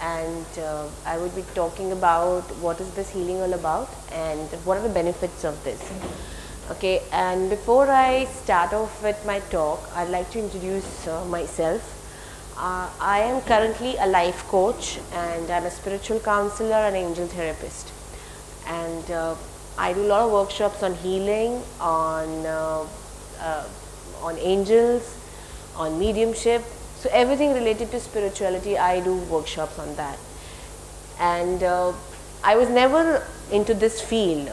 and I would be talking about what is this healing all about and what are the benefits of this. Okay, and before I start off with my talk, I'd like to introduce myself. I am currently a life coach and I'm a spiritual counselor and angel therapist. And I do a lot of workshops on healing, on angels, on mediumship. So everything related to spirituality, I do workshops on that. And I was never into this field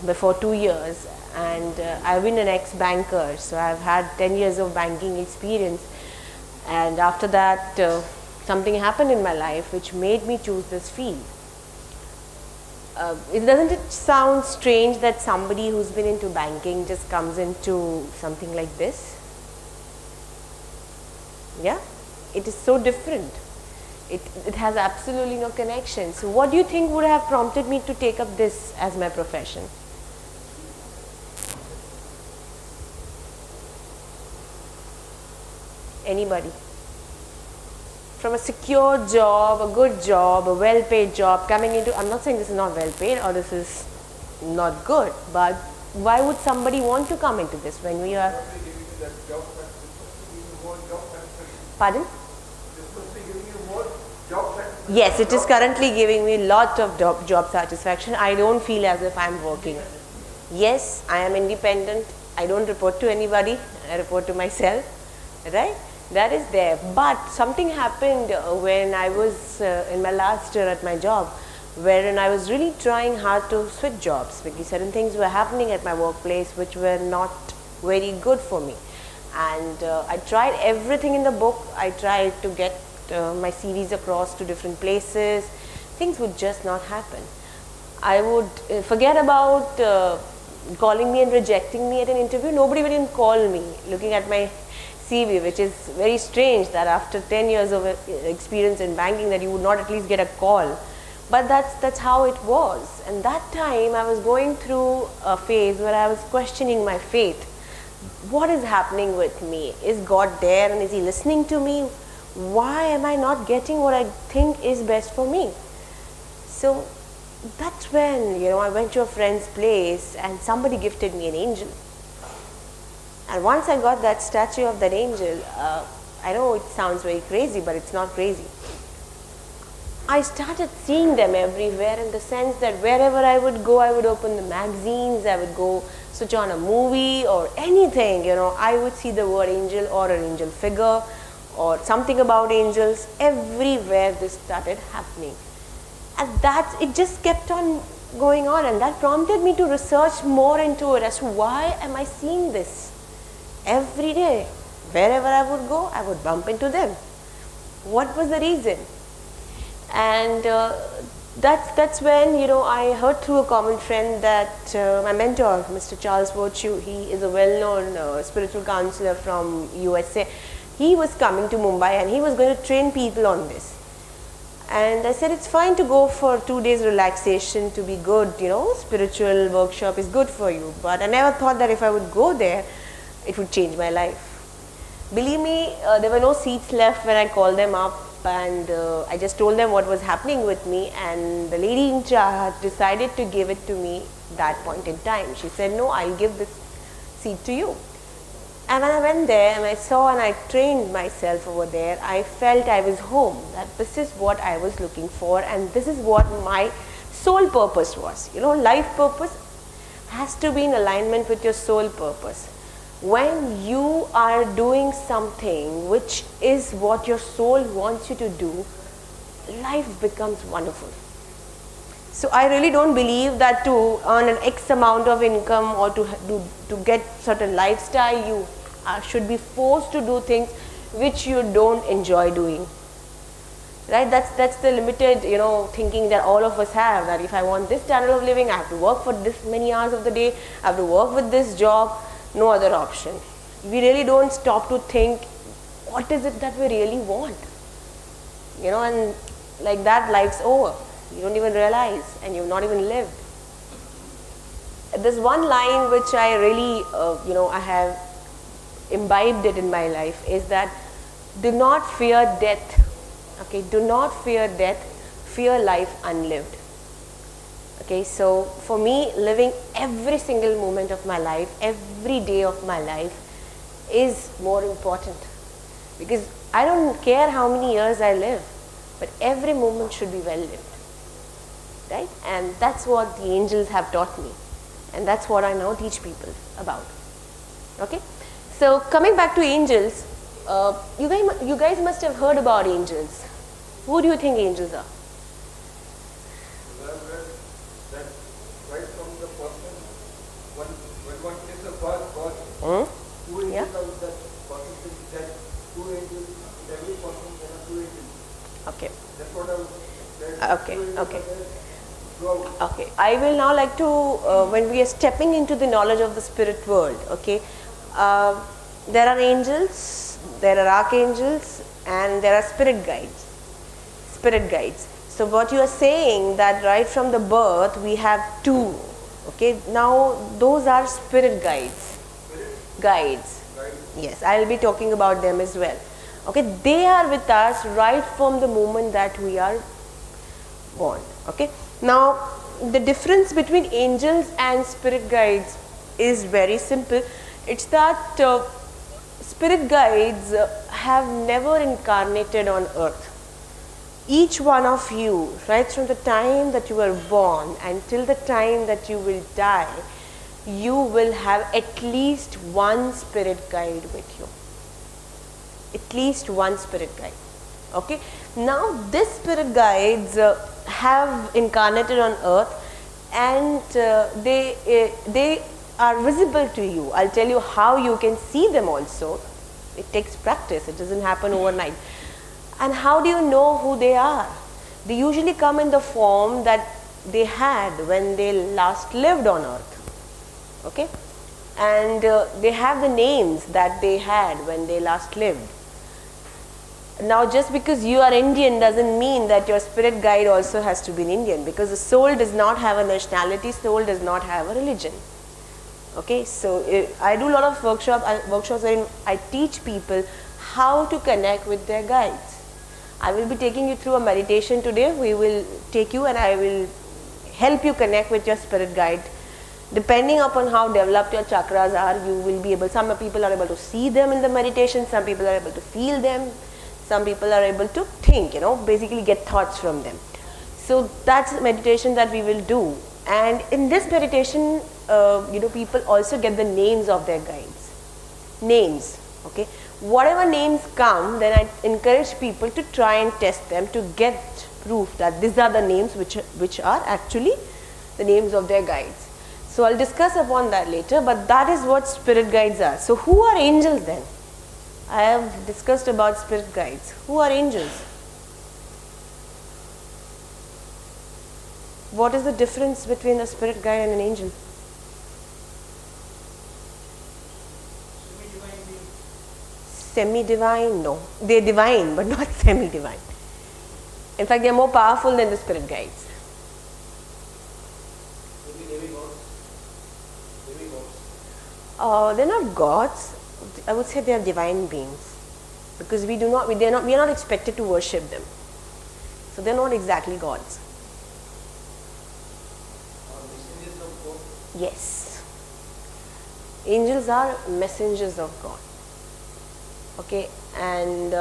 before 2 years, and I've been an ex-banker, so I've had 10 years of banking experience. And after that, something happened in my life which made me choose this field. Doesn't it sound strange that somebody who's been into banking just comes into something like this? Yeah, it is so different. It has absolutely no connection. So what do you think would have prompted me to take up this as my profession? Anybody? From a secure job, a good job, a well-paid job, coming into, I'm not saying this is not well-paid or this is not good, but why would somebody want to come into this when we are... Pardon? Yes, it is currently giving me a lot of job satisfaction. I don't feel as if I'm working. Yes, I am independent. I don't report to anybody. I report to myself. Right? That is there. But something happened when I was in my last year at my job, wherein I was really trying hard to switch jobs because certain things were happening at my workplace which were not very good for me. And I tried everything in the book. I tried to get my CVs across to different places. Things would just not happen. I would forget about calling me and rejecting me at an interview. Nobody would even call me looking at my CV, which is very strange that after 10 years of experience in banking that you would not at least get a call. But that's how it was. And that time I was going through a phase where I was questioning my faith. What is happening with me? Is God there and is He listening to me? Why am I not getting what I think is best for me? So that's when, I went to a friend's place and somebody gifted me an angel. And once I got that statue of that angel, I know it sounds very crazy, but it's not crazy. I started seeing them everywhere in the sense that wherever I would go, I would open the magazines, I would go switch on a movie or anything, I would see the word angel or an angel figure or something about angels. Everywhere this started happening. And it just kept on going on, and that prompted me to research more into it as to why am I seeing this? Every day, wherever I would go, I would bump into them. What was the reason? And that's when, I heard through a common friend that my mentor, Mr. Charles Virtue, he is a well-known spiritual counselor from USA. He was coming to Mumbai and he was going to train people on this. And I said, it's fine to go for 2 days relaxation to be good, spiritual workshop is good for you. But I never thought that if I would go there, it would change my life. Believe me, there were no seats left when I called them up, and I just told them what was happening with me, and the lady in charge decided to give it to me that point in time. She said, no, I'll give this seat to you. And when I went there and I saw and I trained myself over there, I felt I was home, that this is what I was looking for and this is what my soul purpose was. Life purpose has to be in alignment with your soul purpose. When you are doing something which is what your soul wants you to do, life becomes wonderful. So I really don't believe that to earn an X amount of income or to get certain lifestyle, you should be forced to do things which you don't enjoy doing. Right? That's the limited, thinking that all of us have, that if I want this standard of living, I have to work for this many hours of the day, I have to work with this job, no other option. We really don't stop to think, what is it that we really want? And like that, life's over. You don't even realize, and you've not even lived. There's one line which I really, I have imbibed it in my life, is that do not fear death Okay, do not fear death, fear life unlived. Okay, so for me, living every single moment of my life, every day of my life is more important, because I don't care how many years I live, but every moment should be well lived, right? And that's what the angels have taught me, and that's what I now teach people about. Okay, so coming back to angels, you guys must have heard about angels. Who do you think angels are? That right from the person, when one thinks of God, two angels Yeah. are with that person thinks that two angels, in every person there are two angels. Okay. That's what I was Okay, okay. throughout. Okay, I will now like to, when we are stepping into the knowledge of the spirit world, okay, there are angels, there are archangels, and there are spirit guides. Spirit guides. So what you are saying that right from the birth we have two, okay, now those are spirit guides. Guides. Yes, I will be talking about them as well. Okay, they are with us right from the moment that we are born. Okay, now the difference between angels and spirit guides is very simple. It's that spirit guides have never incarnated on earth. Each one of you, right from the time that you were born until the time that you will die, you will have at least one spirit guide with you. At least one spirit guide. Okay, now this spirit guides have incarnated on earth, and they are visible to you. I'll tell you how you can see them also. It takes practice, it doesn't happen overnight. And how do you know who they are? They usually come in the form that they had when they last lived on earth. Okay, and they have the names that they had when they last lived. Now just because you are Indian doesn't mean that your spirit guide also has to be an Indian, because the soul does not have a nationality, soul does not have a religion. Okay, so I do a lot of workshops where I teach people how to connect with their guides. I will be taking you through a meditation today. We will take you and I will help you connect with your spirit guide. Depending upon how developed your chakras are, you will be able, some people are able to see them in the meditation, some people are able to feel them, some people are able to think, basically get thoughts from them. So that's meditation that we will do. And in this meditation, people also get the names of their guides. Names, okay. Whatever names come, then I encourage people to try and test them to get proof that these are the names which are actually the names of their guides. So I'll discuss upon that later, but that is what spirit guides are. So who are angels then? I have discussed about spirit guides. Who are angels? What is the difference between a spirit guide and an angel? Semi-divine? No. They're divine, but not semi-divine. In fact, they're more powerful than the spirit guides. They're not gods. I would say they are divine beings, because we are not expected to worship them. So they're not exactly gods. Yes. Angels are messengers of God. Okay, and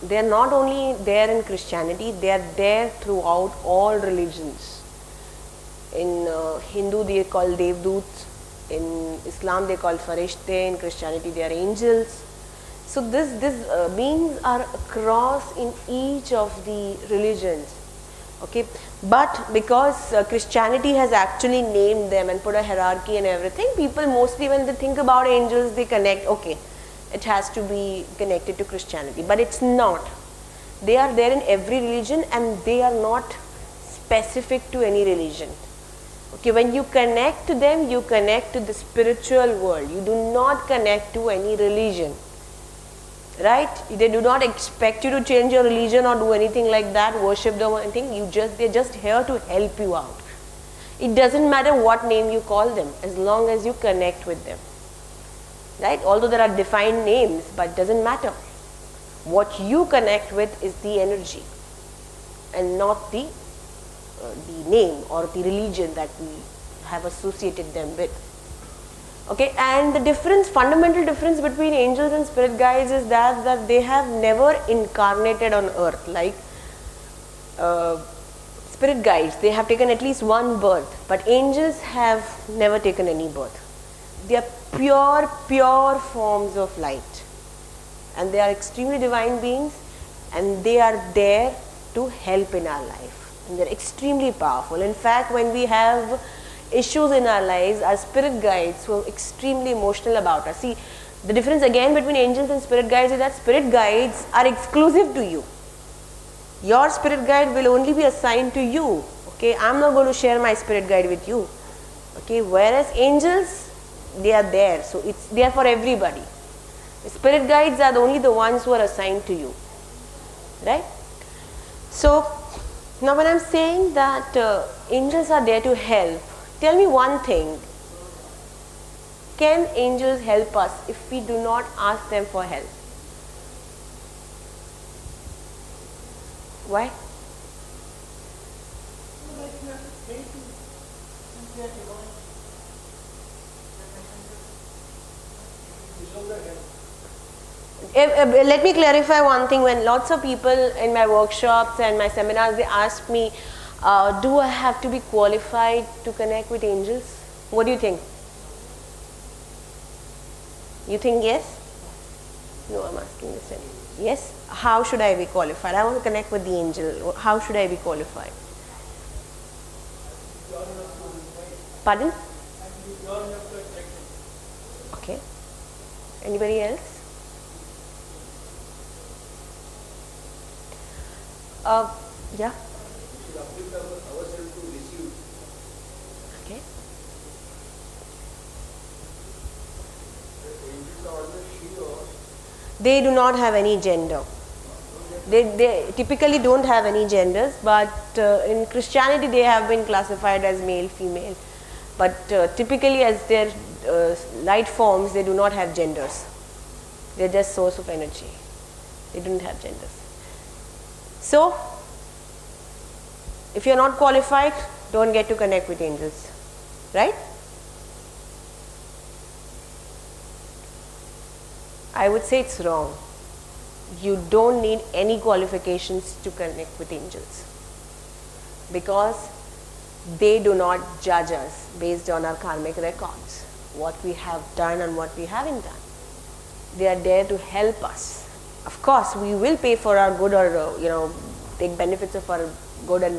they are not only there in Christianity, they are there throughout all religions. In Hindu they are called Devdoots, in Islam they are called Farishte, in Christianity they are angels. So these beings are across in each of the religions. Okay, but because Christianity has actually named them and put a hierarchy and everything, people mostly when they think about angels they connect, okay, it has to be connected to Christianity, but it's not. They are there in every religion and they are not specific to any religion. Okay, when you connect to them, you connect to the spiritual world. You do not connect to any religion. Right? They do not expect you to change your religion or do anything like that, worship them or anything. They're just here to help you out. It doesn't matter what name you call them, as long as you connect with them. Right? Although there are defined names, but it doesn't matter. What you connect with is the energy. and not the name or the religion that we have associated them with. Okay, and the difference, fundamental difference between angels and spirit guides is that they have never incarnated on earth like spirit guides. They have taken at least one birth, but angels have never taken any birth. They are pure forms of light, and they are extremely divine beings, and they are there to help in our life, and they are extremely powerful. In fact, when we have issues in our lives, our spirit guides who are extremely emotional about us. See, the difference again between angels and spirit guides is that spirit guides are exclusive to you. Your spirit guide will only be assigned to you. Okay, I'm not going to share my spirit guide with you. Okay, whereas angels, they are there, so they are for everybody. The spirit guides are only the ones who are assigned to you, right? So now when I'm saying that angels are there to help, tell me one thing. Can angels help us if we do not ask them for help? Why? Let me clarify one thing. When lots of people in my workshops and my seminars, they ask me, do I have to be qualified to connect with angels? What do you think? You think yes? No, I'm asking this time. Yes? How should I be qualified? I want to connect with the angel. How should I be qualified? Pardon? Okay. Anybody else? Yeah. Okay. They do not have any gender. They typically don't have any genders, but in Christianity they have been classified as male, female. But typically as their light forms, they do not have genders. They are just source of energy. They don't have genders. So, if you are not qualified, don't get to connect with angels, right? I would say it's wrong. You don't need any qualifications to connect with angels, because they do not judge us based on our karmic records, what we have done and what we haven't done. They are there to help us. Of course, we will pay for our good or take benefits of our good and bad.